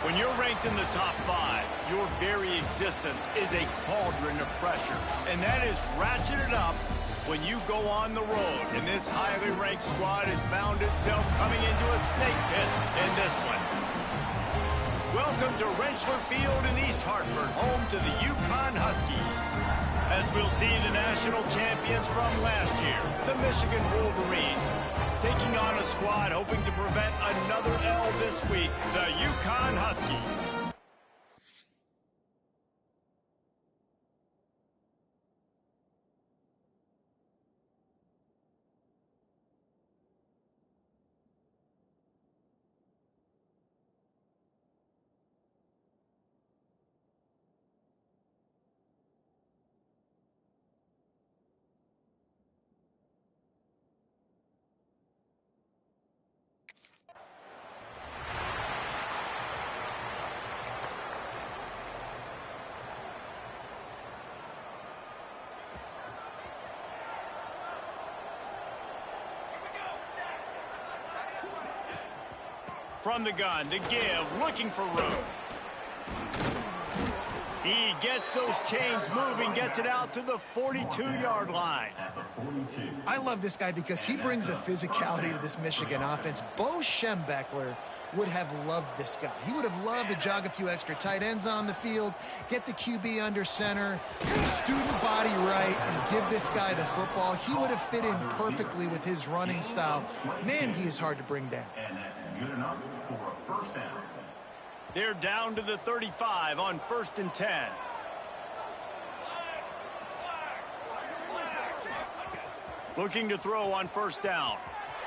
When you're ranked in the top 5, your very existence is a cauldron of pressure. And that is ratcheted up when you go on the road. And this highly ranked squad has found itself coming into a snake pit in this one. Welcome to Rentschler Field in East Hartford, home to the UConn Huskies. As we'll see the national champions from last year, the Michigan Wolverines, taking on a squad hoping to prevent another L this week, the UConn Huskies. From the gun to give, looking for room. He gets those chains moving, gets it out to the 42-yard line. I love this guy because he brings a physicality to this Michigan offense. Bo Schembechler would have loved this guy. He would have loved to jog a few extra tight ends on the field, get the QB under center, student body right, and give this guy the football. He would have fit in perfectly with his running style. Man, he is hard to bring down. And that's good enough for a first down. They're down to the 35 on 1st and 10. Looking to throw on 1st down.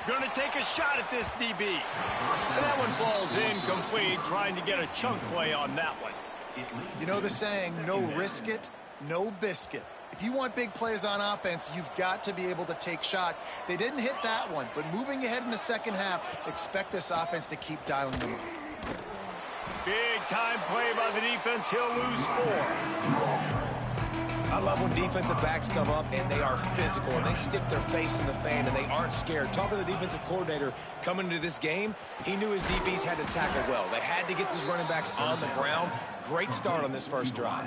Going to take a shot at this DB. And that one falls incomplete, trying to get a chunk play on that one. You know the saying, no risk it, no biscuit. If you want big plays on offense, you've got to be able to take shots. They didn't hit that one, but moving ahead in the second half, expect this offense to keep dialing them up. Big time play by the defense. He'll lose 4. I love when defensive backs come up and they are physical and they stick their face in the fan and they aren't scared. Talking to the defensive coordinator coming into this game, he knew his DBs had to tackle well. They had to get these running backs on the ground. Great start on this first drive.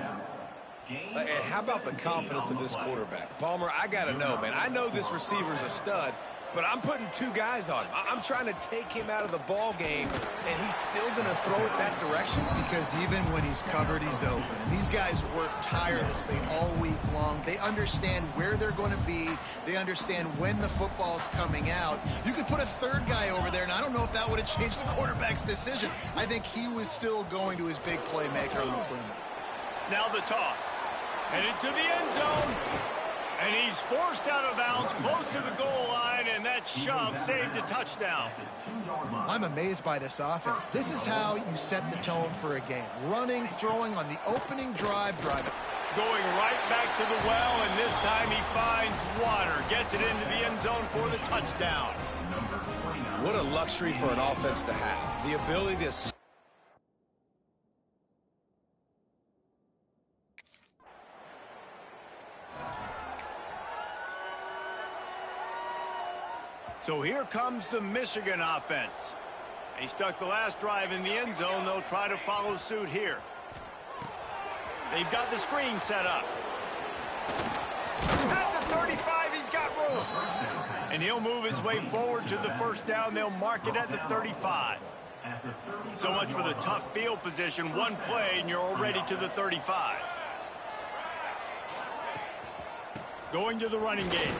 And how about the confidence of this quarterback? Palmer, I got to know, man. I know this receiver's a stud, but I'm putting 2 guys on him. I'm trying to take him out of the ball game, and he's still going to throw it that direction? Because even when he's covered, he's open. And these guys work tirelessly all week long. They understand where they're going to be. They understand when the football's coming out. You could put a 3rd guy over there, and I don't know if that would have changed the quarterback's decision. I think he was still going to his big playmaker on the perimeter. Now the toss. Headed to the end zone. And he's forced out of bounds close to the goal line, and that shove saved a touchdown. I'm amazed by this offense. This is how you set the tone for a game. Running, throwing on the opening drive, driving. Going right back to the well, and this time he finds water. Gets it into the end zone for the touchdown. What a luxury for an offense to have. The ability to... So here comes the Michigan offense. They stuck the last drive in the end zone. They'll try to follow suit here. They've got the screen set up. At the 35, he's got room. And he'll move his way forward to the 1st down. They'll mark it at the 35. So much for the tough field position. One play, and you're already to the 35. Going to the running game.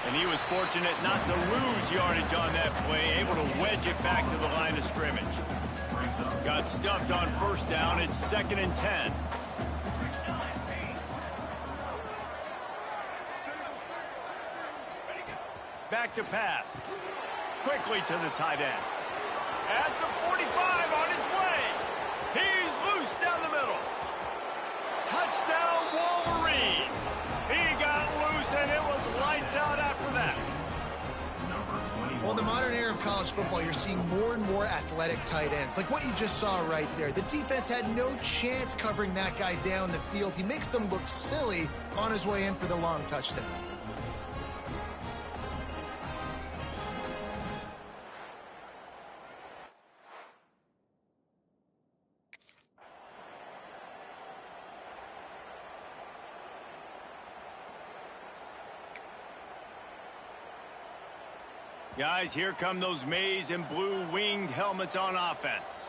And he was fortunate not to lose yardage on that play, able to wedge it back to the line of scrimmage. Got stuffed on 1st down. It's 2nd and 10. Back to pass. Quickly to the tight end. At the 45, on his way. He's loose down the middle. Touchdown, Wolverines. He got loose, and it was lights out after that. Well, in the modern era of college football, you're seeing more and more athletic tight ends, like what you just saw right there. The defense had no chance covering that guy down the field. He makes them look silly on his way in for the long touchdown. Guys, here come those maize and blue winged helmets on offense.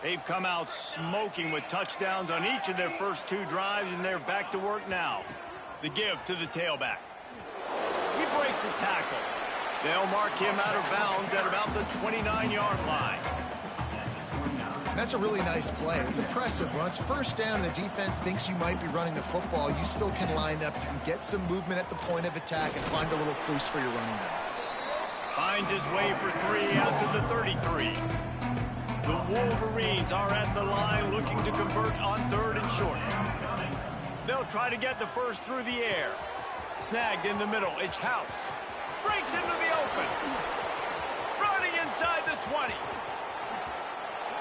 They've come out smoking with touchdowns on each of their first 2 drives, and they're back to work now. The give to the tailback. He breaks a tackle. They'll mark him out of bounds at about the 29-yard line. That's a really nice play. It's impressive. When it's first down, the defense thinks you might be running the football. You still can line up. You can get some movement at the point of attack and find a little crease for your running back. Finds his way for 3 out to the 33. The Wolverines are at the line looking to convert on 3rd and short. They'll try to get the first through the air. Snagged in the middle. It's House. Breaks into the open. Running inside the 20.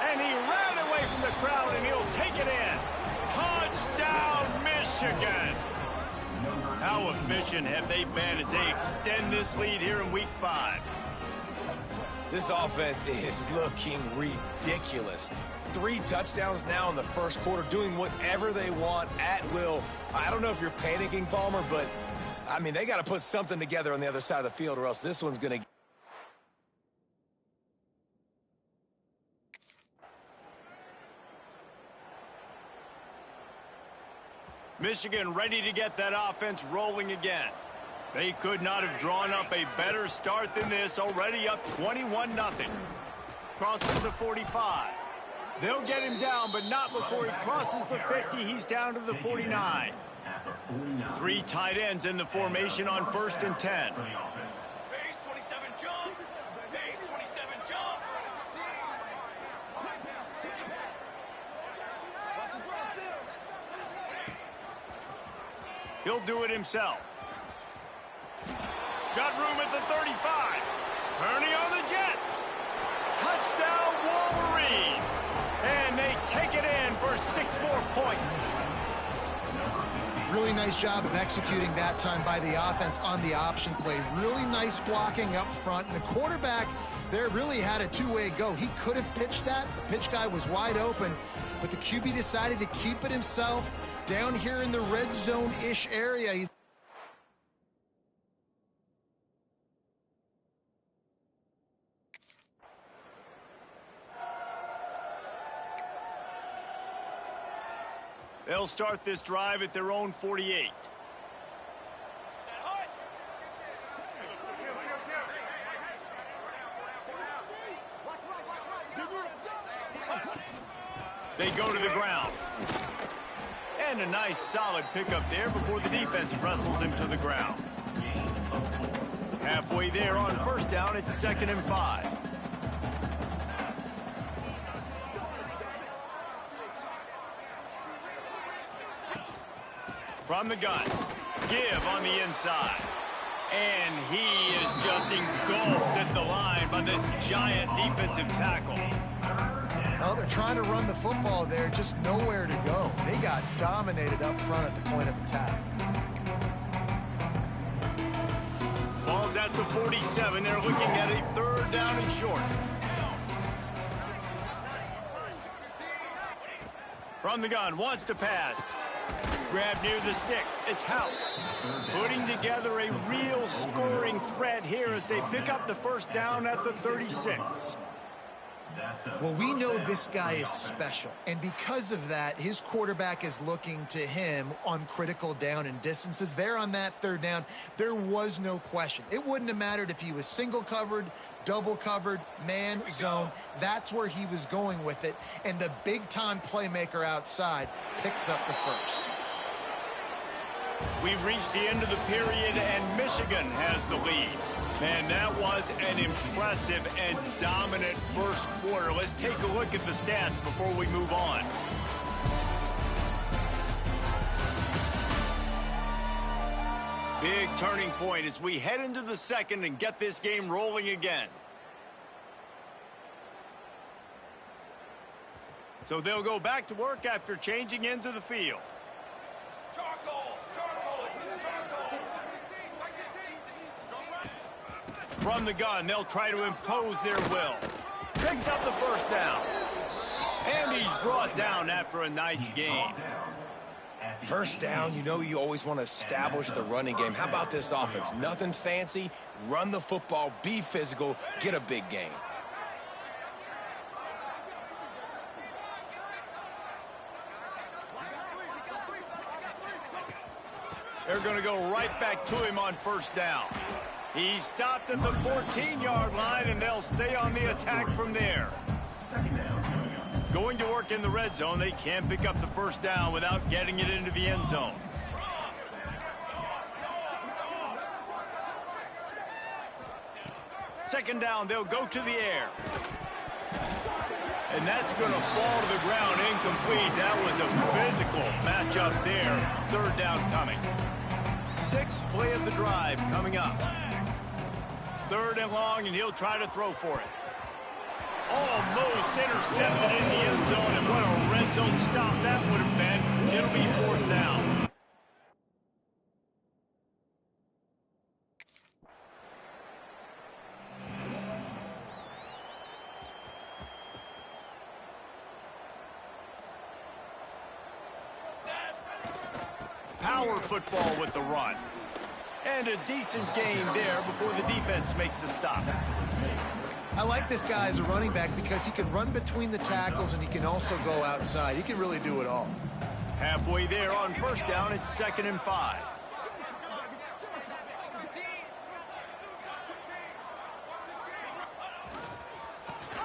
And he ran away from the crowd, and he'll take it in. Touchdown, Michigan. How efficient have they been as they extend this lead here in Week 5? This offense is looking ridiculous. 3 touchdowns now in the first quarter, doing whatever they want at will. I don't know if you're panicking, Palmer, but, I mean, they got to put something together on the other side of the field, or else this one's going to... Michigan ready to get that offense rolling again. They could not have drawn up a better start than this, already up 21-0. Crosses the 45. They'll get him down, but not before he crosses the 50. He's down to the 49. 3 tight ends in the formation on 1st and 10. Base 27 jump. Base 27 jump. He'll do it himself. Got room at the 35. Kearney on the Jets. Touchdown, Wolverines. And they take it in for 6 more points. Really nice job of executing that time by the offense on the option play. Really nice blocking up front. And the quarterback there really had a 2-way go. He could have pitched that. The pitch guy was wide open. But the QB decided to keep it himself down here in the red zone-ish area. They'll start this drive at their own 48. They go to the ground. And a nice solid pickup there before the defense wrestles him to the ground. Halfway there on 1st down, it's 2nd and 5. From the gun, give on the inside. And he is just engulfed at the line by this giant defensive tackle. Well, they're trying to run the football there, just nowhere to go. They got dominated up front at the point of attack. Ball's at the 47. They're looking at a 3rd down and short. From the gun, wants to pass. Grab near the sticks. It's House. Putting together a real scoring threat here as they pick up the 1st down at the 36. Well, we know this guy is special, and because of that, his quarterback is looking to him on critical down and distances. There on that 3rd down, there was no question. It wouldn't have mattered if he was single covered, double covered, man, zone. That's where he was going with it, and the big-time playmaker outside picks up the 1st. We've reached the end of the period, and Michigan has the lead. Man, that was an impressive and dominant first quarter. Let's take a look at the stats before we move on. Big turning point as we head into the 2nd and get this game rolling again. So they'll go back to work after changing into the field. From the gun, they'll try to impose their will. Picks up the 1st down. And he's brought down after a nice gain. First down, you know you always want to establish the running game. How about this offense? Nothing fancy. Run the football, be physical, get a big gain. They're going to go right back to him on first down. He stopped at the 14-yard line, and they'll stay on the attack from there. Going to work in the red zone, they can't pick up the first down without getting it into the end zone. Second down, they'll go to the air. And that's going to fall to the ground incomplete. That was a physical matchup there. Third down coming. Sixth play of the drive coming up. Third and long, and he'll try to throw for it. Almost intercepted in the end zone, and what a red zone stop that would have been. It'll be fourth down. Power football with the run. And a decent gain there before the defense makes the stop. I like this guy as a running back because he can run between the tackles and he can also go outside. He can really do it all. Halfway there on first down, it's 2nd and 5.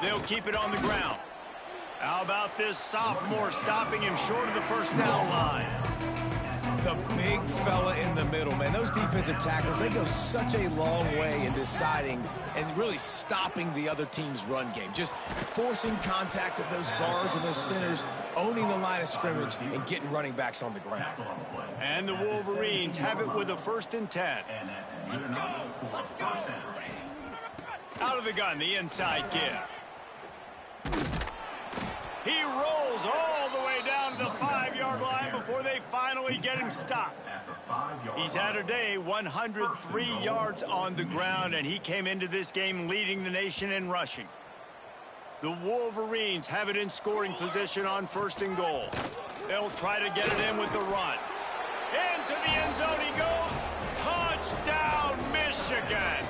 They'll keep it on the ground. How about this sophomore stopping him short of the first down line? The big fella in the middle, man. Those defensive tackles, they go such a long way in deciding and really stopping the other team's run game. Just forcing contact with those guards and those centers, owning the line of scrimmage, and getting running backs on the ground. And the Wolverines have it with a 1st and 10. Out of the gun, the inside give. He rolls all the way down to the 5-yard line before they finally get him stopped. He's had a day, 103 yards on the ground, and he came into this game leading the nation in rushing. The Wolverines have it in scoring position on 1st and goal. They'll try to get it in with the run. Into the end zone he goes. Touchdown, Michigan!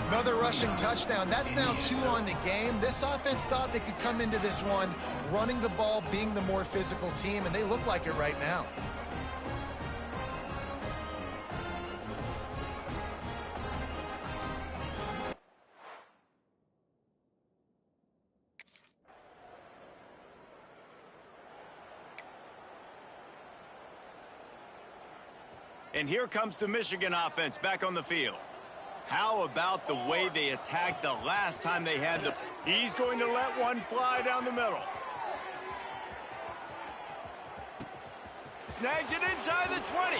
Another rushing touchdown. That's now 2 on the game. This offense thought they could come into this one running the ball, being the more physical team, and they look like it right now. And here comes the Michigan offense back on the field. How about the way they attacked the last time they had the... He's going to let one fly down the middle. Snags it inside the 20.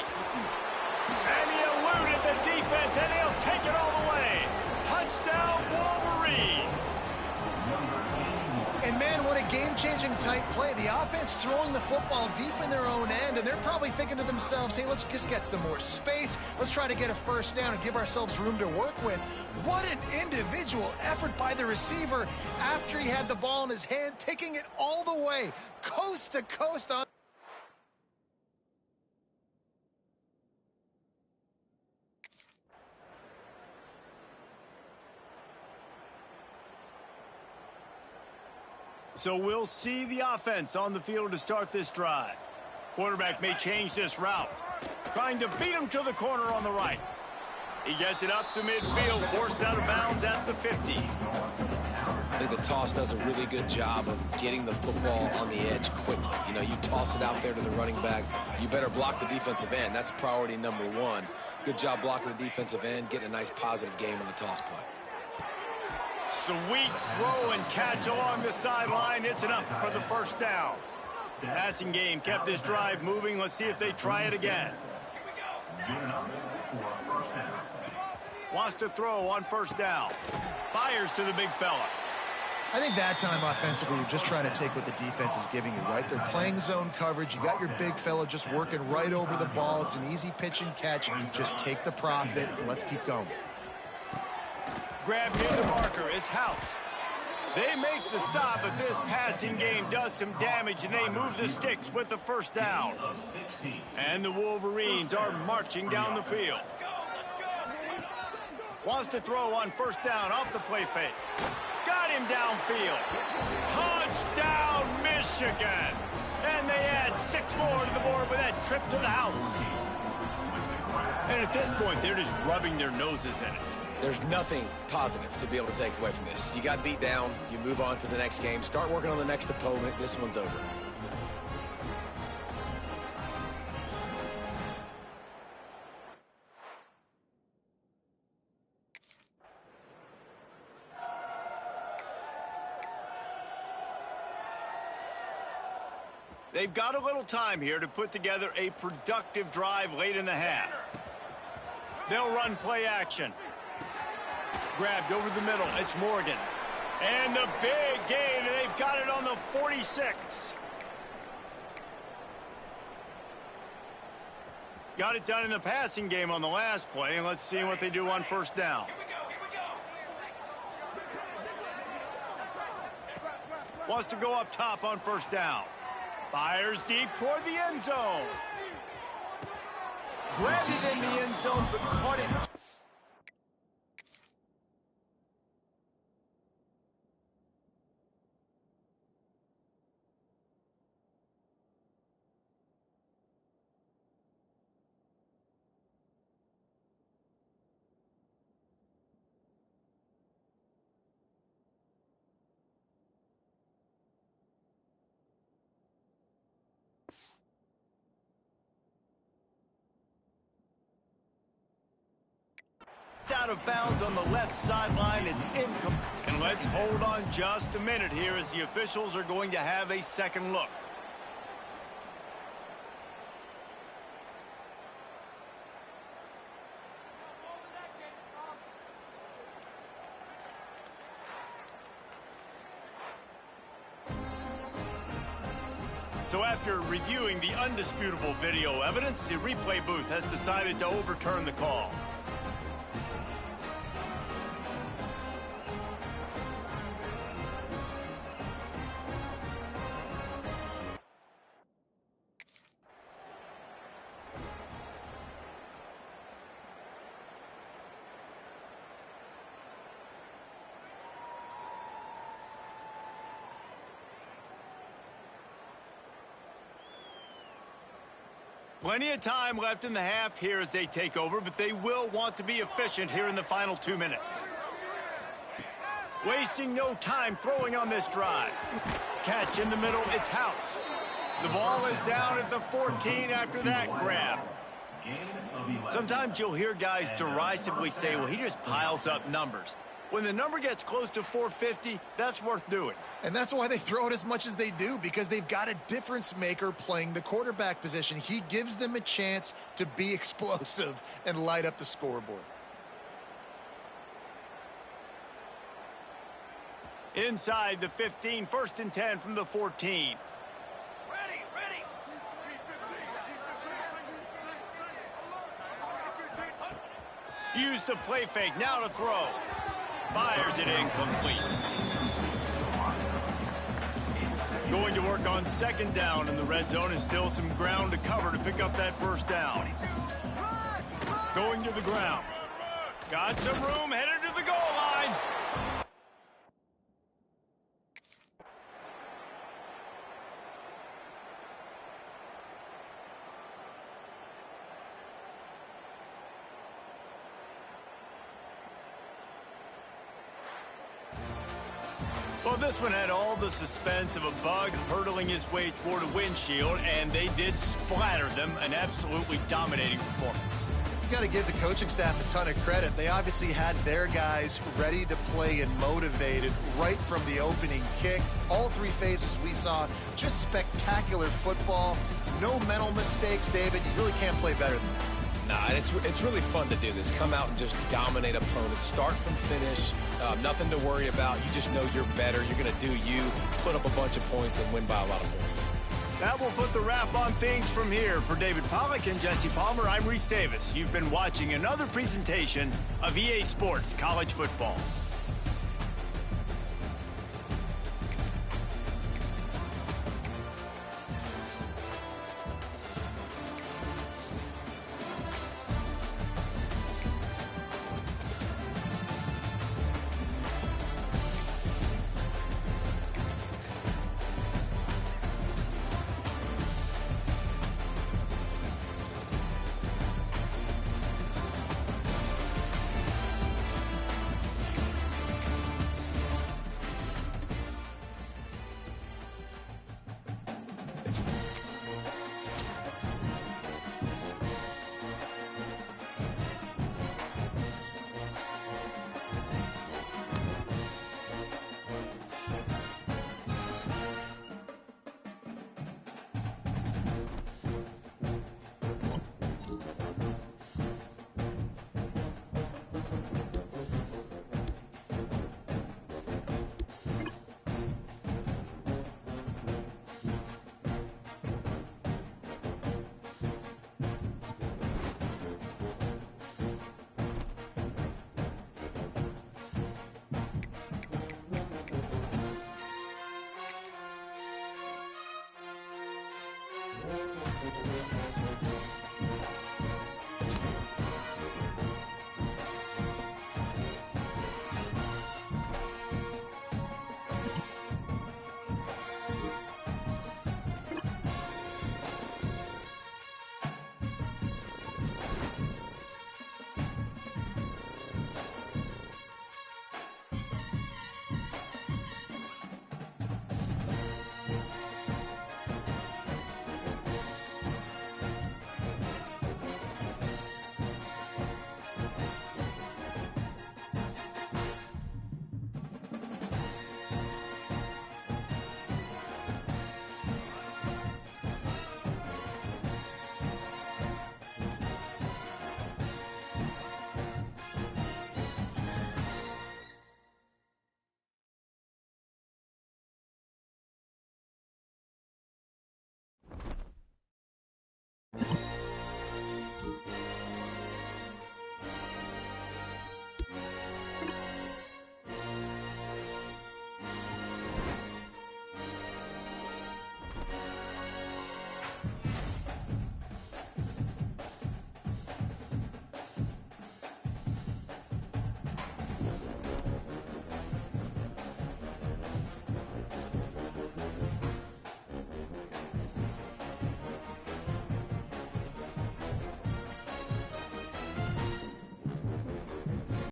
And he eluded the defense, and he'll take it all the way. Touchdown, Wolverines. And man, what a game-changing type play. The offense throwing the football deep in their own end, and they're probably thinking to themselves, hey, let's just get some more space. Let's try to get a first down and give ourselves room to work with. What an individual effort by the receiver after he had the ball in his hand, taking it all the way, coast to coast on. So we'll see the offense on the field to start this drive. Quarterback may change this route. Trying to beat him to the corner on the right. He gets it up to midfield, forced out of bounds at the 50. I think the toss does a really good job of getting the football on the edge quickly. You know, you toss it out there to the running back, you better block the defensive end. That's priority number 1. Good job blocking the defensive end, getting a nice positive game on the toss play. Sweet throw and catch along the sideline. It's enough for the first down. Passing game kept this drive moving. Let's see if they try it again. Wants to throw on first down. Fires to the big fella. I think that time offensively, you're just trying to take what the defense is giving you, right? They're playing zone coverage. You got your big fella just working right over the ball. It's an easy pitch and catch. Just take the profit and let's keep going. Grab near the marker. It's House. They make the stop, but this passing game does some damage, and they move the sticks with the first down. And the Wolverines are marching down the field. Wants to throw on first down off the play fake. Got him downfield. Touchdown, Michigan! And they add 6 more to the board with that trip to the house. And at this point, they're just rubbing their noses in it. There's nothing positive to be able to take away from this. You got beat down, you move on to the next game, start working on the next opponent. This one's over. They've got a little time here to put together a productive drive late in the half. They'll run play action. Grabbed over the middle. It's Morgan. And the big gain, and they've got it on the 46. Got it done in the passing game on the last play, and let's see what they do on first down. Wants to go up top on first down. Fires deep toward the end zone. Grabbed it in the end zone, but caught it. Out of bounds on the left sideline. It's incomplete. And let's hold on just a minute here as the officials are going to have a second look. So after reviewing the undisputable video evidence, the replay booth has decided to overturn the call. Plenty of time left in the half here as they take over, but they will want to be efficient here in the final 2 minutes. Wasting no time throwing on this drive. Catch in the middle, it's House. The ball is down at the 14 after that grab. Sometimes you'll hear guys derisively say, well, he just piles up numbers. When the number gets close to 450, that's worth doing. And that's why they throw it as much as they do, because they've got a difference maker playing the quarterback position. He gives them a chance to be explosive and light up the scoreboard. Inside the 15, 1st and 10 from the 14. Ready. Use the play fake, now to throw. Fires it incomplete. Going to work on second down in the red zone, and still some ground to cover to pick up that first down. Going to the ground. Got some room, headed to the goal line. Well, this one had all the suspense of a bug hurtling his way toward a windshield, and they did splatter them. An absolutely dominating performance. You got to give the coaching staff a ton of credit. They obviously had their guys ready to play and motivated right from the opening kick. All 3 phases we saw, just spectacular football. No mental mistakes, David. You really can't play better than that. Nah, it's really fun to do this. Come out and just dominate opponents. Start from finish. Nothing to worry about. You just know you're better. You're going to do you, put up a bunch of points, and win by a lot of points. That will put the wrap on things from here. For David Pollack and Jesse Palmer, I'm Reese Davis. You've been watching another presentation of EA Sports College Football.